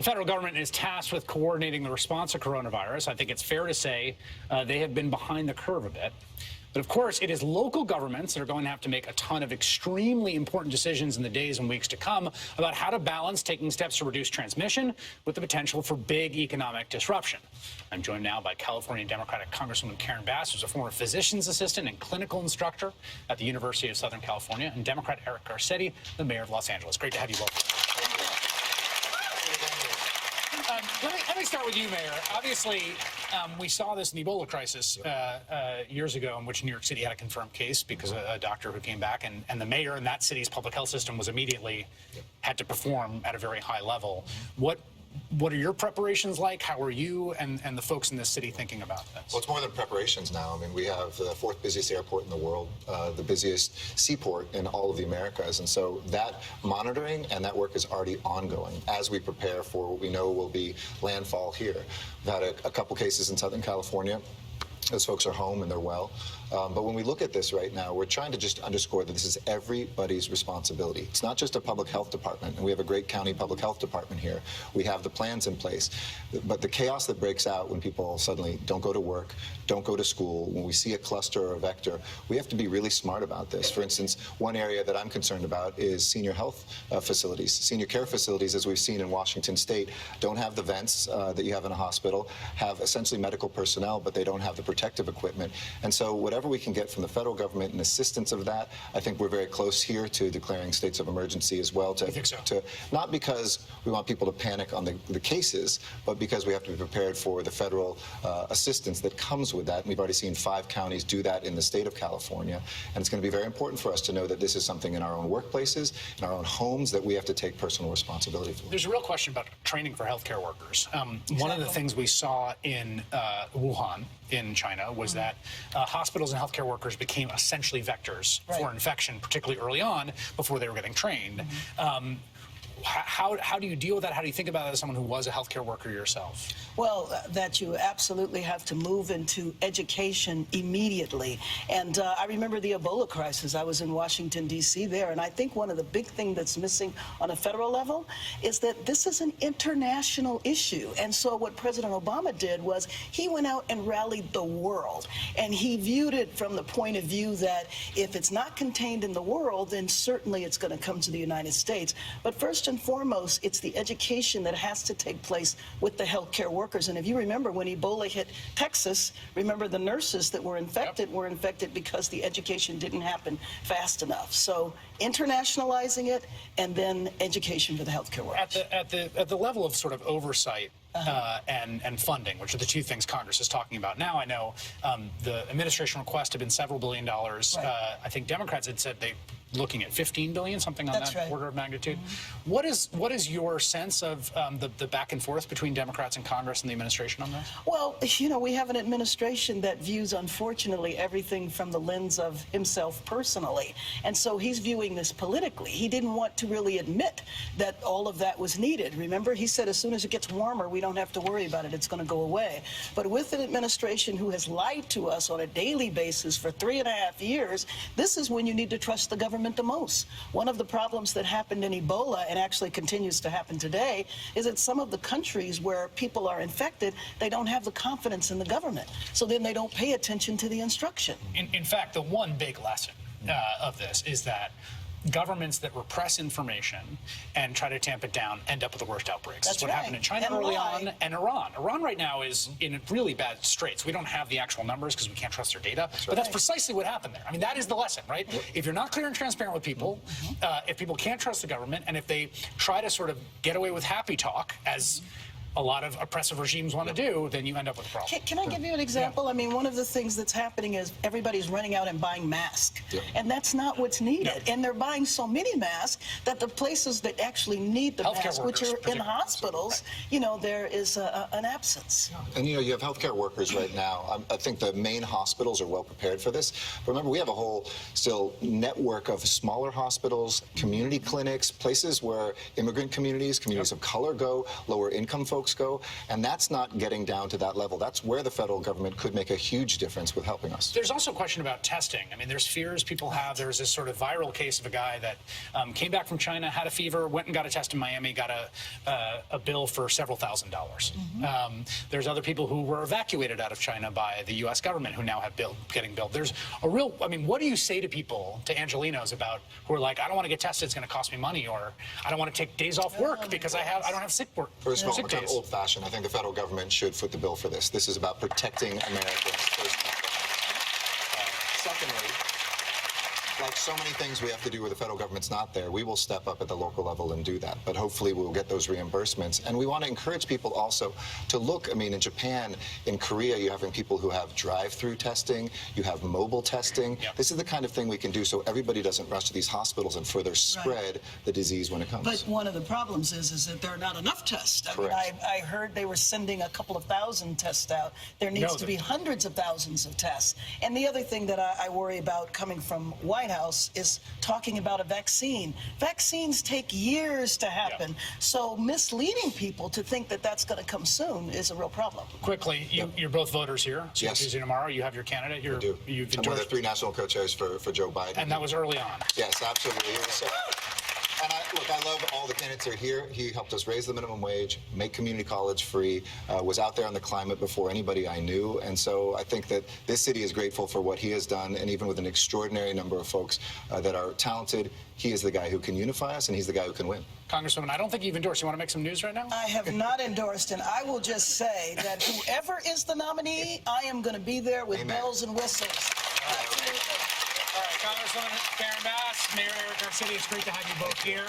federal government is tasked with coordinating the response to coronavirus. I think it's fair to say they have been behind the curve a bit. But of course, it is local governments that are going to have to make a ton of extremely important decisions in the days and weeks to come about how to balance taking steps to reduce transmission with the potential for big economic disruption. I'm joined now by California Democratic Congresswoman Karen Bass, who's a former physician's assistant and clinical instructor at the University of Southern California, and Democrat Eric Garcetti, the mayor of Los Angeles. Great to have you both. Let me start with you, Mayor. Obviously, we saw this in the Ebola crisis years ago, in which New York City had a confirmed case because a doctor who came back, and the mayor in that city's public health system was immediately had to perform at a very high level. What are your preparations like? How are you and the folks in this city thinking about this? Well, it's more than preparations now. I mean, we have the fourth busiest airport in the world, the busiest seaport in all of the Americas. And so that monitoring and that work is already ongoing as we prepare for what we know will be landfall here. We've had a couple cases in Southern California. Those folks are home and they're well. But when we look at this right now, we're trying to just underscore that this is everybody's responsibility. It's not just a public health department, and we have a great county public health department here. We have the plans in place. But the chaos that breaks out when people suddenly don't go to work, don't go to school, when we see a cluster or a vector, we have to be really smart about this. For instance, one area that I'm concerned about is senior health facilities. Senior care facilities, as we've seen in Washington State, don't have the vents that you have in a hospital, have essentially medical personnel, but they don't have the protective equipment. And so whatever we can get from the federal government in assistance of that, I think we're very close here to declaring states of emergency as well. Not because we want people to panic on the cases, but because we have to be prepared for the federal assistance that comes with that. And we've already seen 5 counties do that in the state of California. And it's going to be very important for us to know that this is something in our own workplaces, in our own homes, that we have to take personal responsibility for. There's a real question about training for healthcare workers. One of the things we saw in Wuhan, in China, was that hospitals and healthcare workers became essentially vectors for infection, particularly early on, before they were getting trained. How do you deal with that? How do you think about it as someone who was a healthcare worker yourself? Well, that you absolutely have to move into education immediately. And I remember the Ebola crisis. I was in Washington, D.C. there, and I think one of the big things that's missing on a federal level is that this is an international issue. And so what President Obama did was he went out and rallied the world, and he viewed it from the point of view that if it's not contained in the world, then certainly it's going to come to the United States. But first and foremost, it's the education that has to take place with the healthcare workers. And if you remember, when Ebola hit Texas, remember the nurses that were infected because the education didn't happen fast enough. So internationalizing it, and then education for the healthcare workers. At the level of sort of oversight and funding, which are the two things Congress is talking about now. I know the administration request had been several $billion. I think Democrats had said they looking at $15 billion, something on that order of magnitude. What is your sense of the back and forth between Democrats and Congress and the administration on this? Well, you know, we have an administration that views, unfortunately, everything from the lens of himself personally. And so he's viewing this politically. He didn't want to really admit that all of that was needed. Remember, he said as soon as it gets warmer, we don't have to worry about it. It's going to go away. But with an administration who has lied to us on a daily basis for 3.5 years, this is when you need to trust the government the most. One of the problems that happened in Ebola, and actually continues to happen today, is that some of the countries where people are infected, they don't have the confidence in the government. So then they don't pay attention to the instruction. In fact, the one big lesson of this is that governments that repress information and try to tamp it down end up with the worst outbreaks. That's what happened in China early on, and Iran. Iran right now is in really bad straits. We don't have the actual numbers because we can't trust their data, but that's precisely what happened there. I mean, that is the lesson, right? If you're not clear and transparent with people, if people can't trust the government, and if they try to sort of get away with happy talk, as a lot of oppressive regimes want to do, then you end up with a problem. Can I give you an example? I mean, one of the things that's happening is everybody's running out and buying masks. And that's not what's needed. And they're buying so many masks that the places that actually need the masks, which are in hospitals, you know, there is an absence. And, you know, you have healthcare workers right now. I think the main hospitals are well prepared for this. But remember, we have a whole still network of smaller hospitals, community clinics, places where immigrant communities of color go, lower income folks folks go, and that's not getting down to that level. That's where the federal government could make a huge difference with helping us. There's also a question about testing. I mean, there's fears people have. There's this sort of viral case of a guy that came back from China, had a fever, went and got a test in Miami, got a bill for several $1,000s. There's other people who were evacuated out of China by the U.S. government who now have getting billed. There's a real, I mean, what do you say to people, to Angelinos, about who are like, I don't want to get tested, it's going to cost me money, or I don't want to take days off work because I don't have sick work. First of all, sick we're kind of days. old-fashioned. I think the federal government should foot the bill for this. This is about protecting Americans first and foremost. Secondly, like so many things we have to do where the federal government's not there, we will step up at the local level and do that. But hopefully we'll get those reimbursements. And we want to encourage people also to look, I mean, in Japan, in Korea, you're having people who have drive-through testing, you have mobile testing. Yep. This is the kind of thing we can do so everybody doesn't rush to these hospitals and further spread the disease when it comes. But one of the problems is that there are not enough tests. I mean, Correct. I heard they were sending a couple of thousand tests out. There needs to be hundreds of thousands of tests. And the other thing that I worry about coming from White House is talking about a vaccine. Vaccines take years to happen. Yep. So misleading people to think that that's going to come soon is a real problem. Quickly, you're both voters here. So Yes. Tuesday tomorrow, you have your candidate. I do. You've I'm one of the endorsed, 3 national co-chairs for Joe Biden. and that was early on. Yes, absolutely. And I love all the candidates that are here. He helped us raise the minimum wage, make community college free, was out there on the climate before anybody I knew. And so I think that this city is grateful for what he has done. And even with an extraordinary number of folks that are talented, he is the guy who can unify us, and he's the guy who can win. Congresswoman, I don't think you've endorsed. You want to make some news right now? I have not endorsed, and I will just say that whoever is the nominee, I am going to be there with Amen. bells and whistles. Absolutely. All right, Congresswoman Karen Bass, Mayor Eric Garcetti, it's great to have you both here.